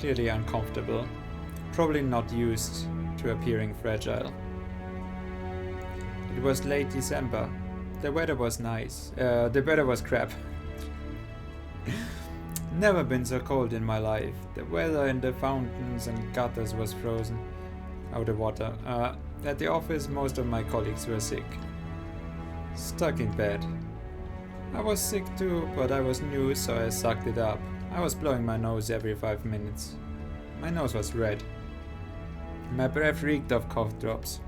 clearly uncomfortable, probably not used to appearing fragile. It was late December. The weather was nice. The weather was crap. Never been so cold in my life. The weather in the fountains and gutters was frozen out of water. At the office, most of my colleagues were sick. Stuck in bed. I was sick too, but I was new, so I sucked it up. I was blowing my nose every 5 minutes. My nose was red. My breath reeked of cough drops.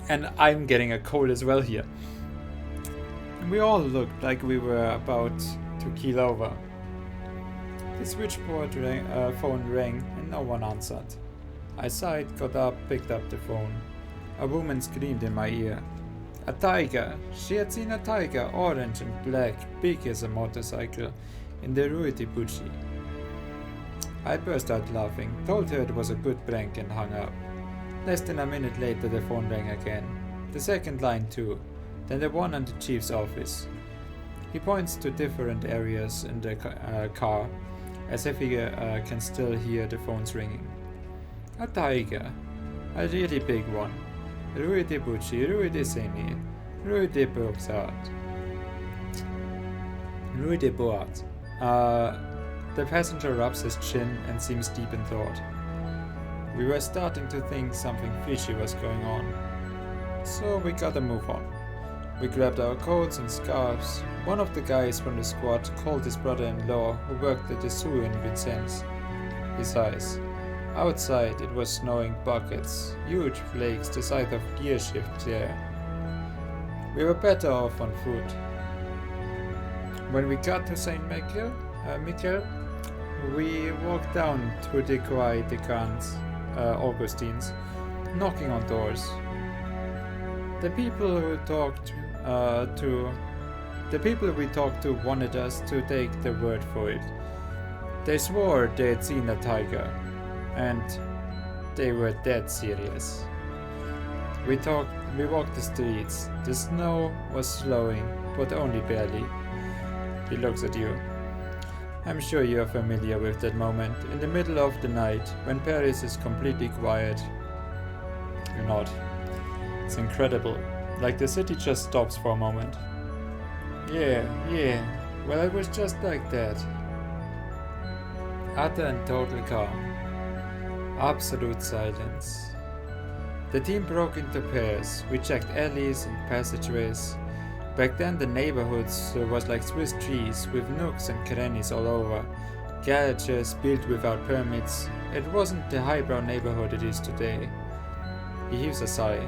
And I'm getting a cold as well here. We all looked like we were about to keel over. The switchboard phone rang and no one answered. I sighed, got up, picked up the phone. A woman screamed in my ear. A tiger! She had seen a tiger, orange and black, big as a motorcycle, in the Rue de Bucci. I burst out laughing, told her it was a good prank and hung up. Less than a minute later the phone rang again. The second line too, then the one on the chief's office. He points to different areas in the car, as if he can still hear the phones ringing. A tiger. A really big one. Rue de Bucci, Rue de Seine, Rue de Bourgsart. Rue de Boart. The passenger rubs his chin and seems deep in thought. We were starting to think something fishy was going on. So we gotta move on. We grabbed our coats and scarves. One of the guys from the squad called his brother-in-law, who worked at the zoo in Vincennes, his eyes. Outside it was snowing buckets, huge flakes the size of gear shifts there. We were better off on foot. When we got to Saint Michael, we walked down to the Quai des Grands Augustins, knocking on doors. The people we talked to wanted us to take the word for it. They swore they'd seen a tiger, and they were dead serious. We walked the streets. The snow was slowing, but only barely. He looks at you. I'm sure you are familiar with that moment, in the middle of the night, when Paris is completely quiet. You're not. It's incredible, like the city just stops for a moment. Yeah, well it was just like that. Utter and total calm. Absolute silence. The team broke into pairs. We checked alleys and passageways. Back then the neighborhoods was like Swiss cheese, with nooks and crannies all over. Garages built without permits. It wasn't the highbrow neighborhood it is today. He heaves a sigh.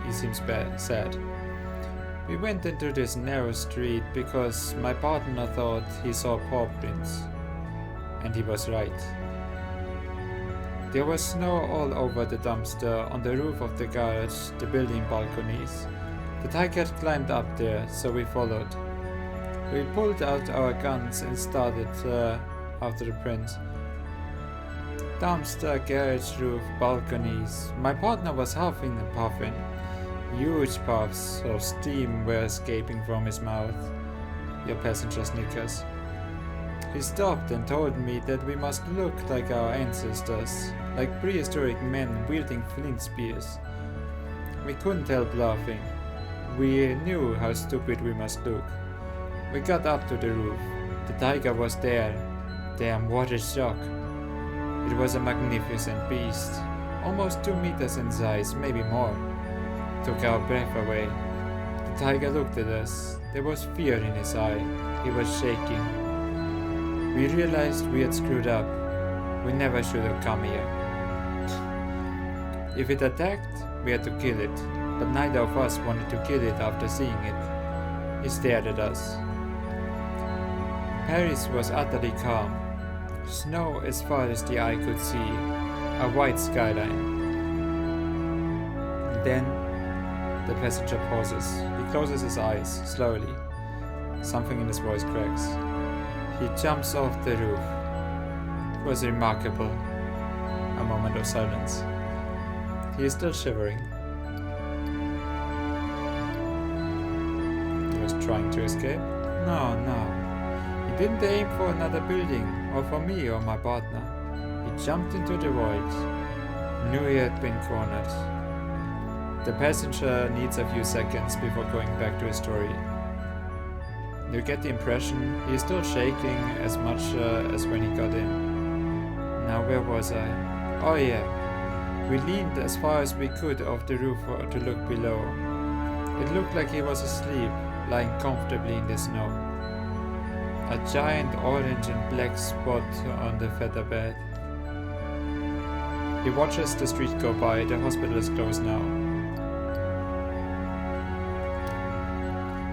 He seems sad. We went into this narrow street because my partner thought he saw paw prints. And he was right. There was snow all over the dumpster, on the roof of the garage, the building balconies. The tiger had climbed up there, so we followed. We pulled out our guns and started after the print. Dumpster, garage roof, balconies. My partner was huffing and puffing. Huge puffs of steam were escaping from his mouth. Your passenger snickers. He stopped and told me that we must look like our ancestors, like prehistoric men wielding flint spears. We couldn't help laughing. We knew how stupid we must look. We got up to the roof. The tiger was there. Damn, what a shock. It was a magnificent beast, almost 2 meters in size, maybe more. Took our breath away. The tiger looked at us. There was fear in his eye. He was shaking. We realized we had screwed up. We never should have come here. If it attacked, we had to kill it, but neither of us wanted to kill it after seeing it. He stared at us. Paris was utterly calm. Snow as far as the eye could see, a white skyline. Then the passenger pauses. He closes his eyes, slowly. Something in his voice cracks. He jumps off the roof. It was remarkable. A moment of silence. He is still shivering. He was trying to escape? No. He Didn't they aim for another building, or for me or my partner? He jumped into the void. Knew he had been cornered. The passenger needs a few seconds before going back to his story. You get the impression he is still shaking as much as when he got in. Now where was I? Oh yeah. We leaned as far as we could off the roof to look below. It looked like he was asleep, lying comfortably in the snow. A giant orange and black spot on the feather bed. He watches the street go by. The hospital is closed now.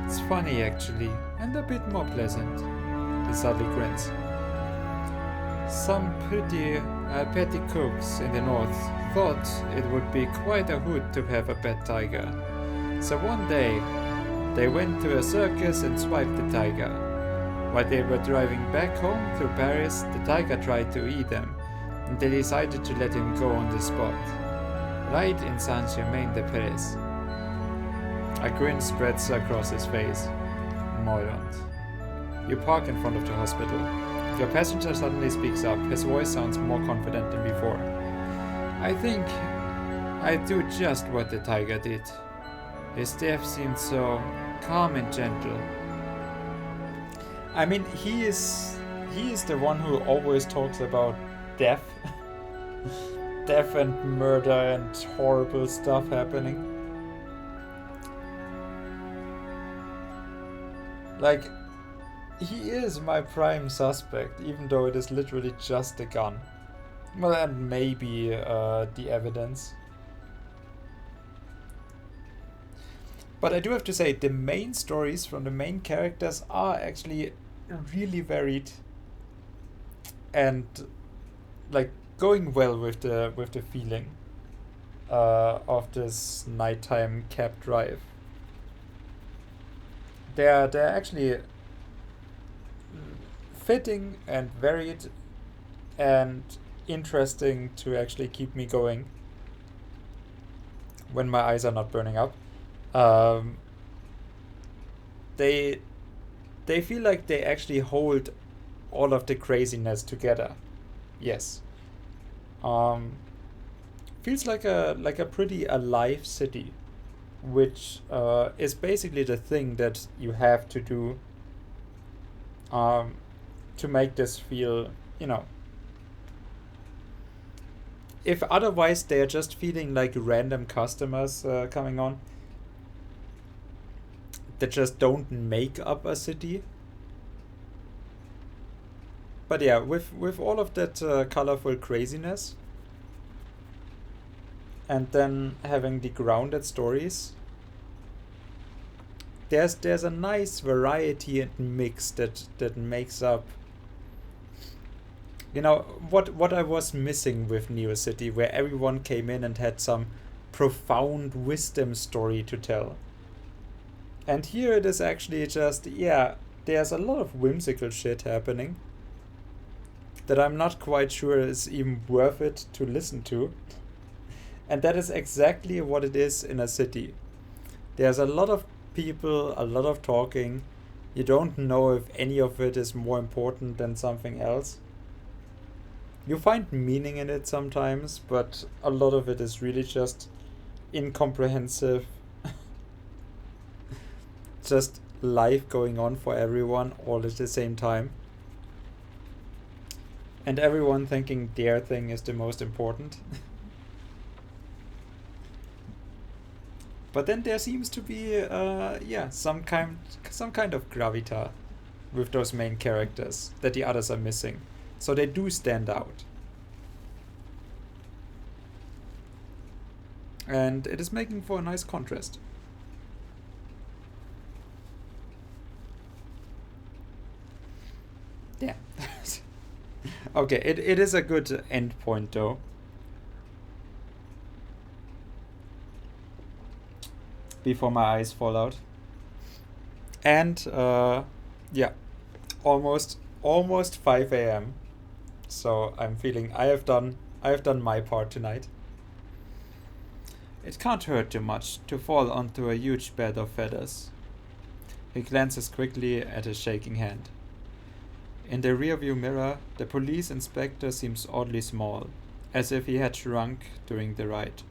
It's funny actually, and a bit more pleasant. He sadly grins. Some petty cooks in the north thought it would be quite a hoot to have a pet tiger. So one day, they went to a circus and swiped the tiger. While they were driving back home through Paris, the tiger tried to eat them, and they decided to let him go on the spot. Right in Saint-Germain-de-Prés. A grin spreads across his face. Morons. You park in front of the hospital. Your passenger suddenly speaks up. His voice sounds more confident than before. I think I do just what the tiger did. His death seemed so calm and gentle. I mean, he is the one who always talks about death. Death and murder and horrible stuff happening. Like, he is my prime suspect, even though it is literally just a gun. Well, and maybe the evidence. But I do have to say, the main stories from the main characters are actually really varied and like going well with the feeling of this nighttime cab drive. They're actually fitting and varied and interesting to actually keep me going when my eyes are not burning up. They feel like they actually hold all of the craziness together. Yes. Feels like a pretty alive city, which is basically the thing that you have to do to make this feel, you know. If otherwise they're just feeling like random customers coming on that just don't make up a city. But yeah, with all of that colorful craziness and then having the grounded stories, there's a nice variety and mix that makes up, you know, what I was missing with Neo City, where everyone came in and had some profound wisdom story to tell. And here it is actually just, yeah, there's a lot of whimsical shit happening that I'm not quite sure is even worth it to listen to. And that is exactly what it is in a city. There's a lot of people, a lot of talking. You don't know if any of it is more important than something else. You find meaning in it sometimes, but a lot of it is really just incomprehensive. Just life going on for everyone all at the same time. And everyone thinking their thing is the most important. But then there seems to be, some kind of gravitas with those main characters that the others are missing. So they do stand out. And it is making for a nice contrast. Yeah. Okay, it is a good end point though. Before my eyes fall out. And almost 5 a.m. So I'm feeling I have done my part tonight. It can't hurt too much to fall onto a huge bed of feathers. He glances quickly at his shaking hand. In the rearview mirror, the police inspector seems oddly small, as if he had shrunk during the ride.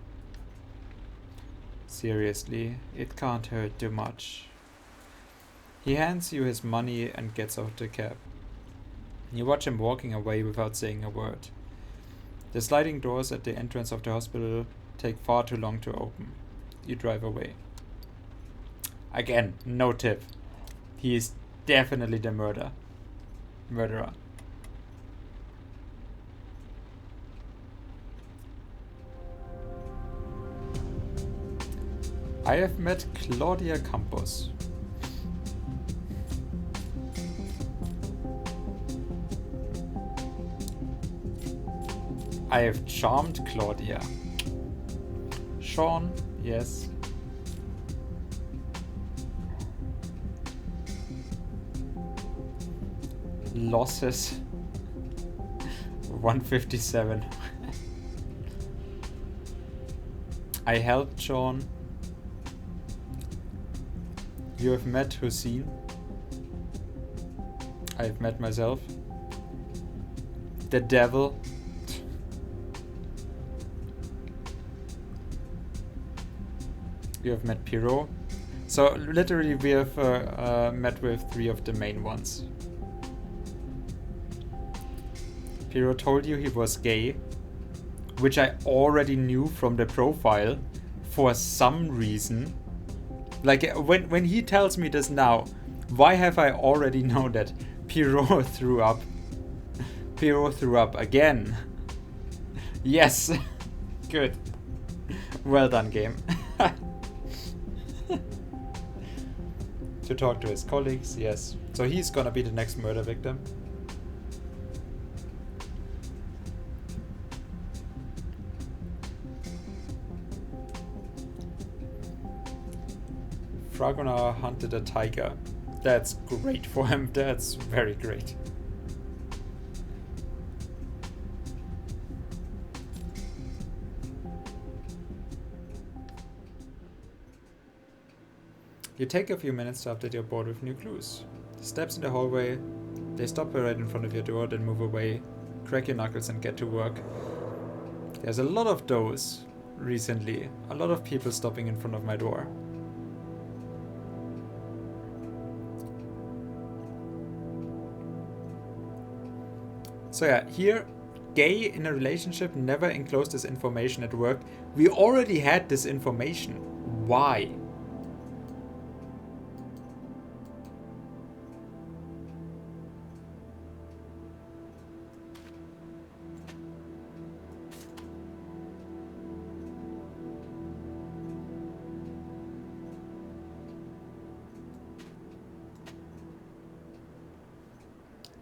Seriously, it can't hurt too much. He hands you his money and gets out the cab. You watch him walking away without saying a word. The sliding doors at the entrance of the hospital take far too long to open. You drive away. Again, no tip. He is definitely the murderer. I have met Claudia Campos. I have charmed Claudia. Sean, yes. Losses 157. I helped Sean. You have met Hussein. I have met myself. The devil. You have met Pt3. So literally we have met with 3 of the main ones. Pt3 told you he was gay, which I already knew from the profile for some reason. Like when he tells me this now, why have I already known that? Pt3 threw up. Pt3 threw up again. Yes. Good. Well done, game. To talk to his colleagues, yes. So he's gonna be the next murder victim. Fragonar hunted a tiger. That's great for him. That's very great. You take a few minutes to update your board with new clues. Steps in the hallway, they stop right in front of your door, then move away, crack your knuckles and get to work. There's a lot of those recently. A lot of people stopping in front of my door. So yeah, here, gay in a relationship never enclosed this information at work. We already had this information. Why?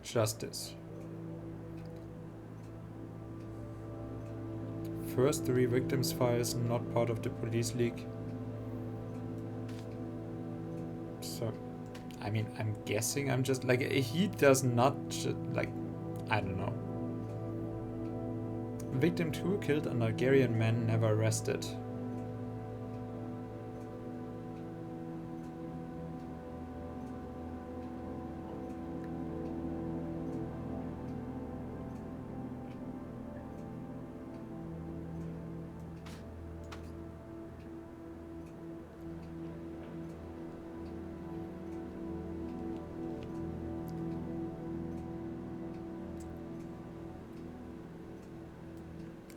Justice. First 3 victims files not part of the police league. So, I mean, I'm guessing I'm just like, he does not, like, I don't know. Victim 2 killed a Nigerian man never arrested.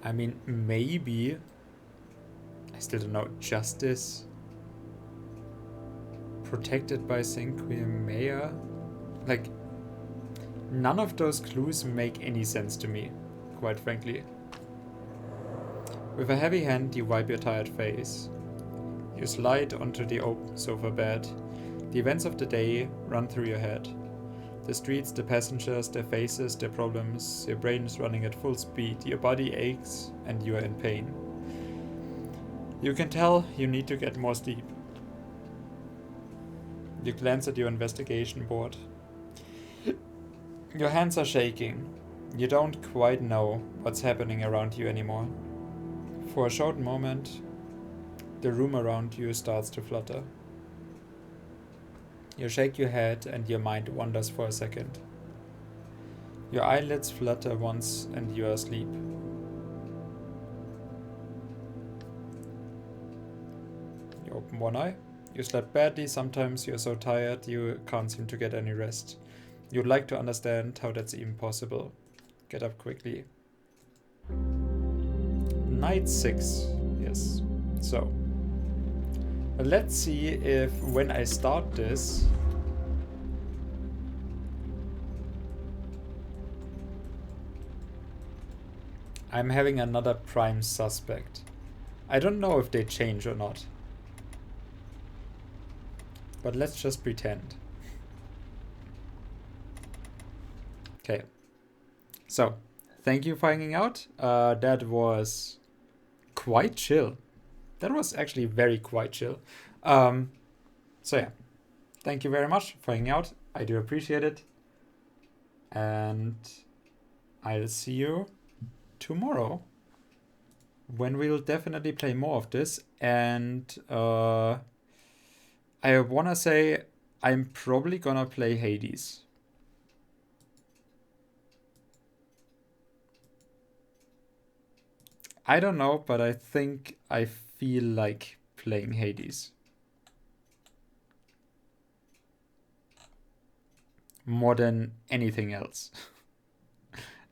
I mean, maybe, I still don't know, justice, protected by Cinquemea? Like, none of those clues make any sense to me, quite frankly. With a heavy hand, you wipe your tired face. You slide onto the open sofa bed. The events of the day run through your head. The streets, the passengers, their faces, their problems. Your brain is running at full speed. Your body aches and you are in pain. You can tell you need to get more sleep. You glance at your investigation board. Your hands are shaking. You don't quite know what's happening around you anymore. For a short moment, the room around you starts to flutter. You shake your head and your mind wanders for a second. Your eyelids flutter once and you are asleep. You open one eye. You slept badly. Sometimes you're so tired you can't seem to get any rest. You'd like to understand how that's even possible. Get up quickly. Night 6. Yes. So, let's see if when I start this, I'm having another prime suspect. I don't know if they change or not. But let's just pretend. Okay. So, thank you for hanging out. That was quite chill. That was actually very quite chill. So yeah, thank you very much for hanging out. I do appreciate it. And I'll see you tomorrow when we'll definitely play more of this. And I want to say I'm probably gonna play Hades. I don't know, but I think I feel like playing Hades more than anything else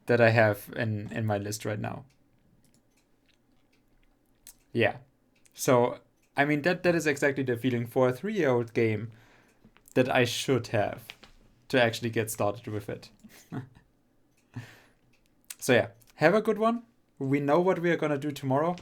that I have in my list right now. Yeah. So, I mean, that is exactly the feeling for a 3-year-old game that I should have to actually get started with it. So yeah, have a good one. We know what we are gonna do tomorrow.